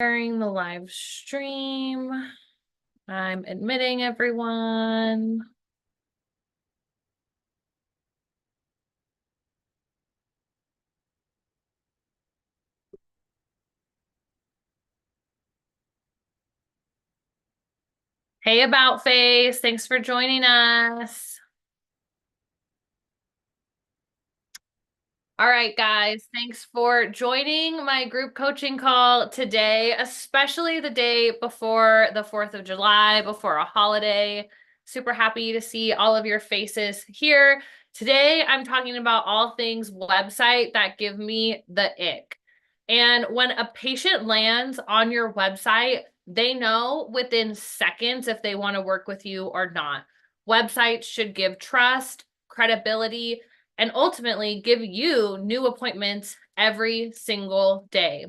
Sharing the live stream. I'm admitting everyone. Hey, About Face. Thanks for joining us. All right, guys, thanks for joining my group coaching call today, especially the day before the 4th of July, before a holiday. Super happy to see all of your faces here. Today, I'm talking about all things website that give me the ick. And when a patient lands on your website, they know within seconds if they want to work with you or not. Websites should give trust, credibility, and ultimately give you new appointments every single day.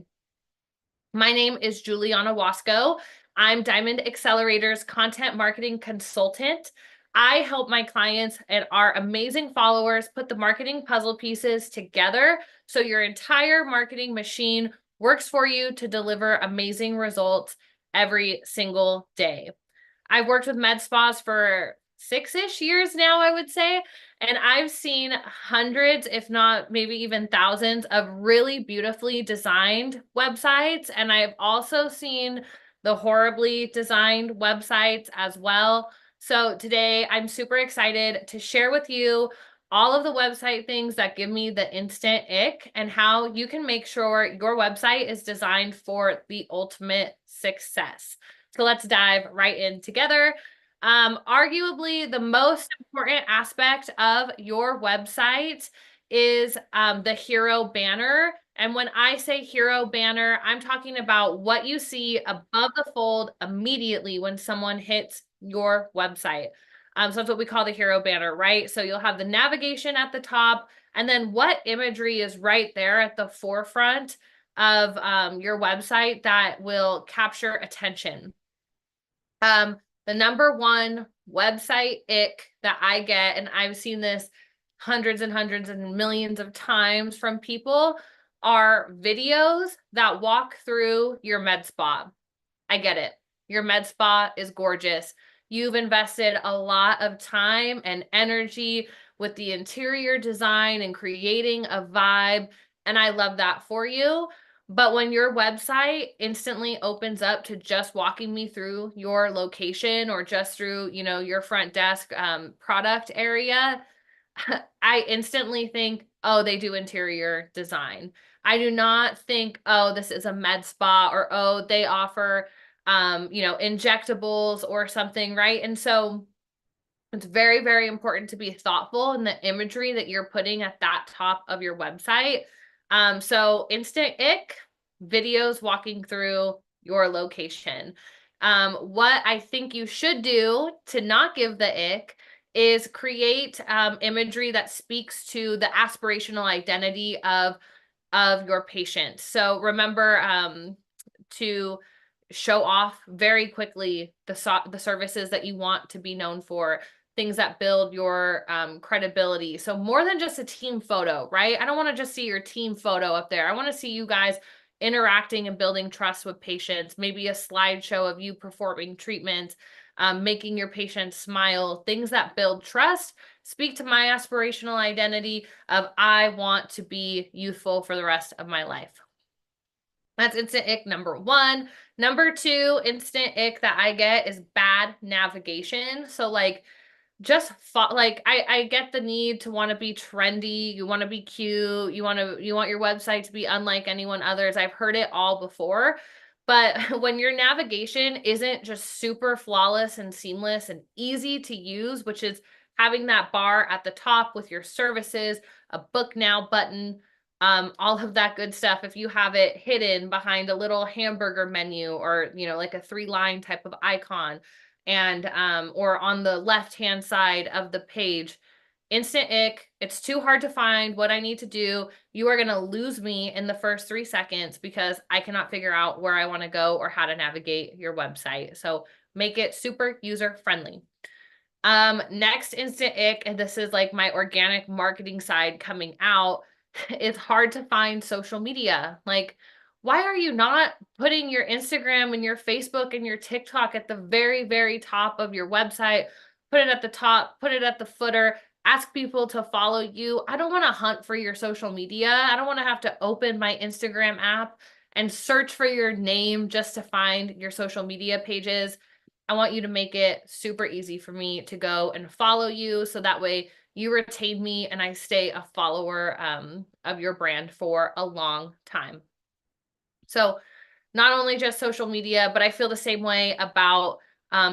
My name is Juliana Wasco. I'm Diamond Accelerator's content marketing consultant. I help my clients and our amazing followers put the marketing puzzle pieces together so your entire marketing machine works for you to deliver amazing results every single day. I've worked with med spas for 6-ish years now, I would say. And I've seen hundreds, if not maybe even thousands, of really beautifully designed websites. And I've also seen the horribly designed websites as well. So today I'm super excited to share with you all of the website things that give me the instant ick and how you can make sure your website is designed for the ultimate success. So let's dive right in together. Arguably, the most important aspect of your website is the hero banner. And when I say hero banner, I'm talking about what you see above the fold immediately when someone hits your website. So that's what we call the hero banner, right? So you'll have the navigation at the top, and then what imagery is right there at the forefront of your website that will capture attention. The number one website ick that I get, and I've seen this hundreds and hundreds and millions of times from people, are videos that walk through your med spa. I get it. Your med spa is gorgeous. You've invested a lot of time and energy with the interior design and creating a vibe, and I love that for you. But when your website instantly opens up to just walking me through your location or just through, your front desk product area, I instantly think, oh, they do interior design. I do not think, oh, this is a med spa, or oh, they offer injectables or something, right? And so it's very, very important to be thoughtful in the imagery that you're putting at that top of your website. So instant ick, videos walking through your location. What I think you should do to not give the ick is create imagery that speaks to the aspirational identity of your patient. So remember to show off very quickly the services that you want to be known for, things that build your credibility. So more than just a team photo, right? I don't want to just see your team photo up there. I want to see you guys interacting and building trust with patients, maybe a slideshow of you performing treatment, making your patients smile, things that build trust. Speak to my aspirational identity of I want to be youthful for the rest of my life. That's instant ick number one. Number two instant ick that I get is bad navigation. So like I get the need to want to be trendy, you want to be cute, you want your website to be unlike anyone others. I've heard it all before. But when your navigation isn't just super flawless and seamless and easy to use, which is having that bar at the top with your services, a book now button, all of that good stuff, if you have it hidden behind a little hamburger menu or, like a 3-line type of icon, and or on the left-hand side of the page, instant ick. It's too hard to find what I need to do. You are going to lose me in the first 3 seconds because I cannot figure out where I want to go or how to navigate your website. So make it super user friendly. Next instant ick, and this is like my organic marketing side coming out, it's hard to find social media. Like, why are you not putting your Instagram and your Facebook and your TikTok at the very, very top of your website? Put it at the top, put it at the footer, ask people to follow you. I don't want to hunt for your social media. I don't want to have to open my Instagram app and search for your name just to find your social media pages. I want you to make it super easy for me to go and follow you so that way you retain me and I stay a follower of your brand for a long time. So not only just social media, but I feel the same way about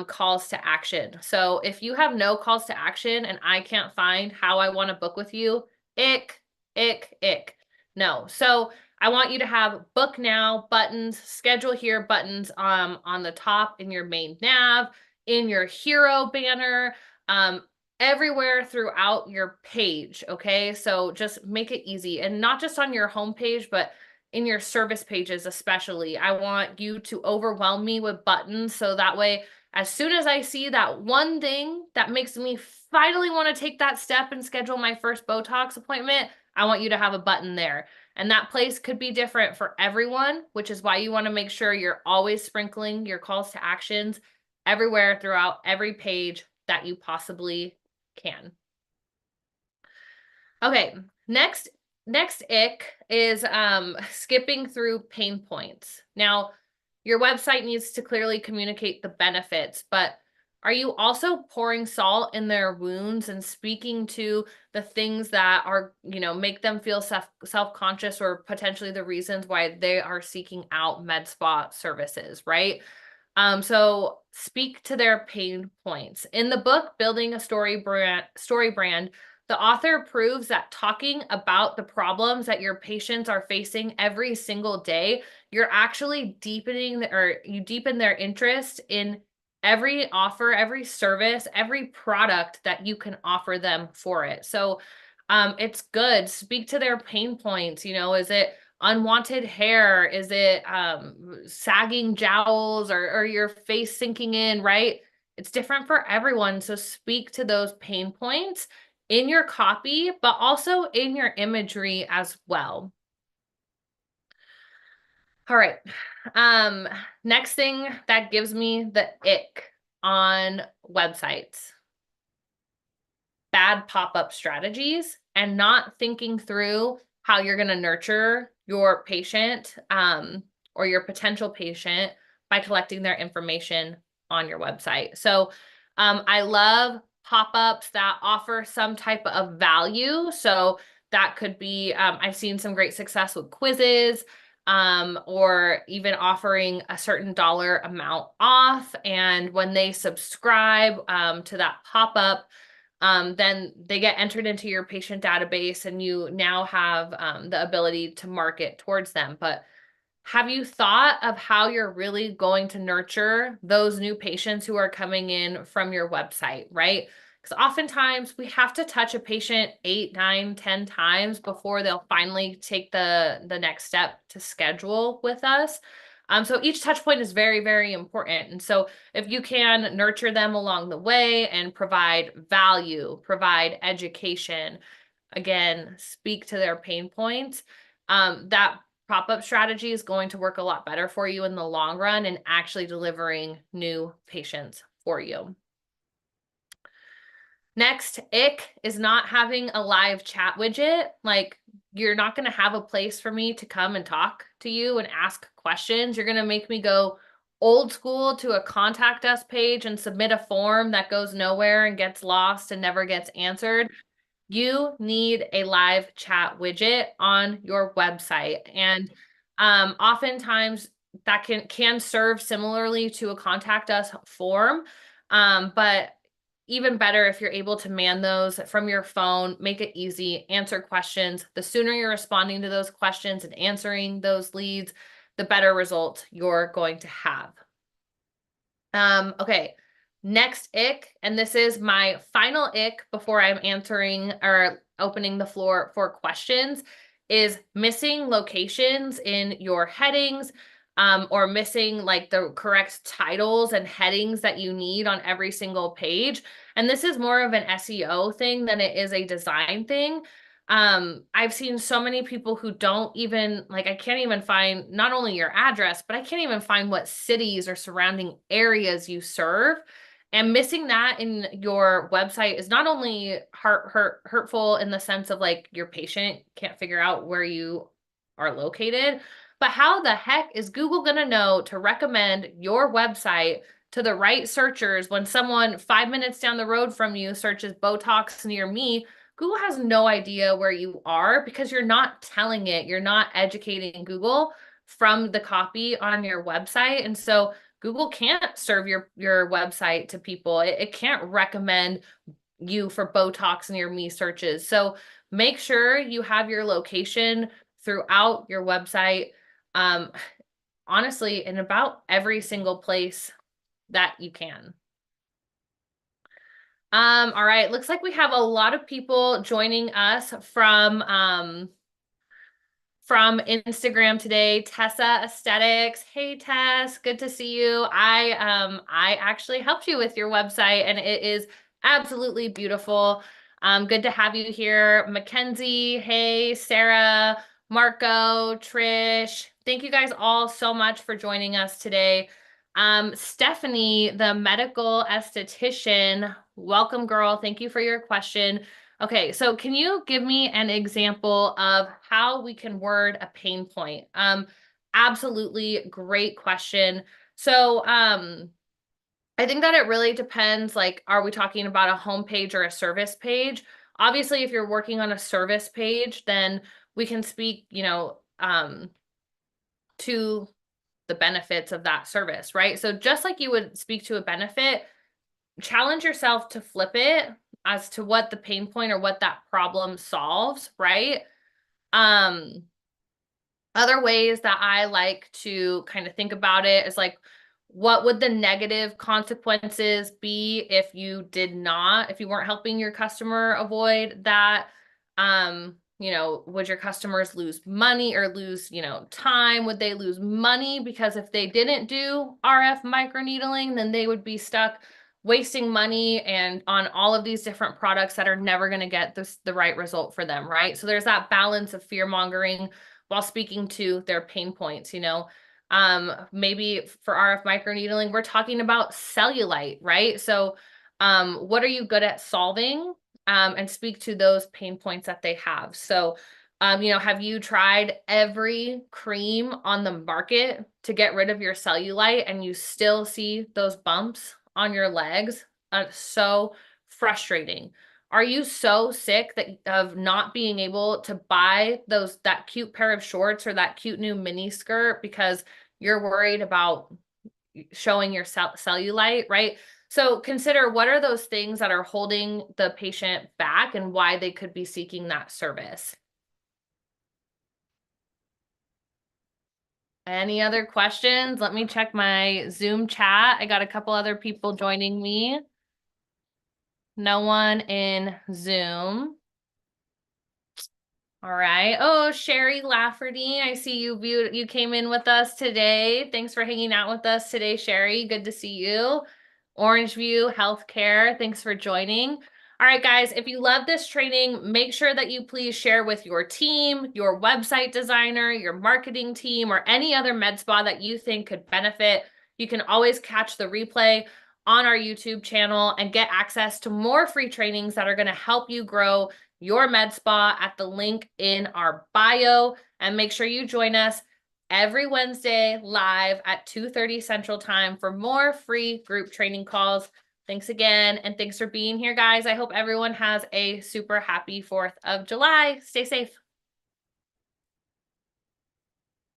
calls to action. So if you have no calls to action and I can't find how I want to book with you, ick, ick, ick. No. So I want you to have book now buttons, schedule here buttons on the top in your main nav, in your hero banner, um, everywhere throughout your page. Okay. So just make it easy and not just on your homepage, but in your service pages especially. I want you to overwhelm me with buttons so that way as soon as I see that one thing that makes me finally want to take that step and schedule my first Botox appointment, I want you to have a button there. And that place could be different for everyone, which is why you want to make sure you're always sprinkling your calls to actions everywhere throughout every page that you possibly can. Okay, next ick is skipping through pain points. Now, your website needs to clearly communicate the benefits, but are you also pouring salt in their wounds and speaking to the things that are, make them feel self-conscious or potentially the reasons why they are seeking out med spa services, right? So speak to their pain points. In the book, Building a Story Brand, the author proves that talking about the problems that your patients are facing every single day, you're actually you deepen their interest in every offer, every service, every product that you can offer them for it. So it's good. Speak to their pain points. Is it unwanted hair? Is it sagging jowls or your face sinking in, right? It's different for everyone. So speak to those pain points in your copy, but also in your imagery as well. All right. Next thing that gives me the ick on websites. Bad pop-up strategies and not thinking through how you're going to nurture your patient or your potential patient by collecting their information on your website. So I love pop-ups that offer some type of value. So that could be, I've seen some great success with quizzes or even offering a certain dollar amount off. And when they subscribe to that pop-up, then they get entered into your patient database and you now have the ability to market towards them. But have you thought of how you're really going to nurture those new patients who are coming in from your website, right? Because oftentimes we have to touch a patient 8, 9, 10 times before they'll finally take the next step to schedule with us. So each touch point is very, very important. And so if you can nurture them along the way and provide value, provide education, again, speak to their pain points, that pop-up strategy is going to work a lot better for you in the long run and actually delivering new patients for you. Next, ick is not having a live chat widget. Like, you're not going to have a place for me to come and talk to you and ask questions. You're going to make me go old school to a contact us page and submit a form that goes nowhere and gets lost and never gets answered. You need a live chat widget on your website. And oftentimes that can serve similarly to a contact us form. But even better if you're able to man those from your phone, make it easy, answer questions. The sooner you're responding to those questions and answering those leads, the better results you're going to have. Okay, next ick, and this is my final ick before I'm answering or opening the floor for questions, is missing locations in your headings or missing like the correct titles and headings that you need on every single page. And this is more of an SEO thing than it is a design thing. I've seen so many people who don't even like, I can't even find not only your address, but I can't even find what cities or surrounding areas you serve. And missing that in your website is not only hurtful in the sense of like your patient can't figure out where you are located, but how the heck is Google gonna know to recommend your website to the right searchers when someone 5 minutes down the road from you searches Botox near me? Google has no idea where you are because you're not telling it. You're not educating Google from the copy on your website. And so Google can't serve your website to people. It can't recommend you for Botox near me searches. So make sure you have your location throughout your website. Um, honestly, in about every single place that you can. All right. Looks like we have a lot of people joining us from Instagram today. Tessa Aesthetics. Hey Tess, good to see you. I actually helped you with your website and it is absolutely beautiful. Good to have you here. Mackenzie, hey, Sarah, Marco, Trish. Thank you guys all so much for joining us today. Stephanie, the medical esthetician, welcome girl. Thank you for your question. Okay, so can you give me an example of how we can word a pain point? Absolutely great question. So, I think that it really depends, like, are we talking about a homepage or a service page? Obviously, if you're working on a service page, then we can speak, to the benefits of that service, right? So just like you would speak to a benefit, challenge yourself to flip it as to what the pain point or what that problem solves, right? Um, Other ways that I like to kind of think about it is like, what would the negative consequences be if you did not, if you weren't helping your customer avoid that? Would your customers lose money or lose, time? Would they lose money? Because if they didn't do RF microneedling, then they would be stuck wasting money and on all of these different products that are never going to get the right result for them, right? So there's that balance of fear mongering while speaking to their pain points, maybe for RF microneedling, we're talking about cellulite, right? So what are you good at solving? And speak to those pain points that they have. So, have you tried every cream on the market to get rid of your cellulite and you still see those bumps on your legs? So frustrating. Are you so sick of not being able to buy that cute pair of shorts or that cute new mini skirt because you're worried about showing your cellulite, right? So consider what are those things that are holding the patient back and why they could be seeking that service. Any other questions? Let me check my Zoom chat. I got a couple other people joining me. No one in Zoom. All right. Oh, Sherry Lafferty, I see you came in with us today. Thanks for hanging out with us today, Sherry. Good to see you. Orange View Healthcare, thanks for joining. All right, guys, if you love this training, make sure that you please share with your team, your website designer, your marketing team, or any other med spa that you think could benefit. You can always catch the replay on our YouTube channel and get access to more free trainings that are going to help you grow your med spa at the link in our bio. And make sure you join us every Wednesday live at 2:30 Central Time for more free group training calls. Thanks again. And thanks for being here, guys. I hope everyone has a super happy 4th of July. Stay safe.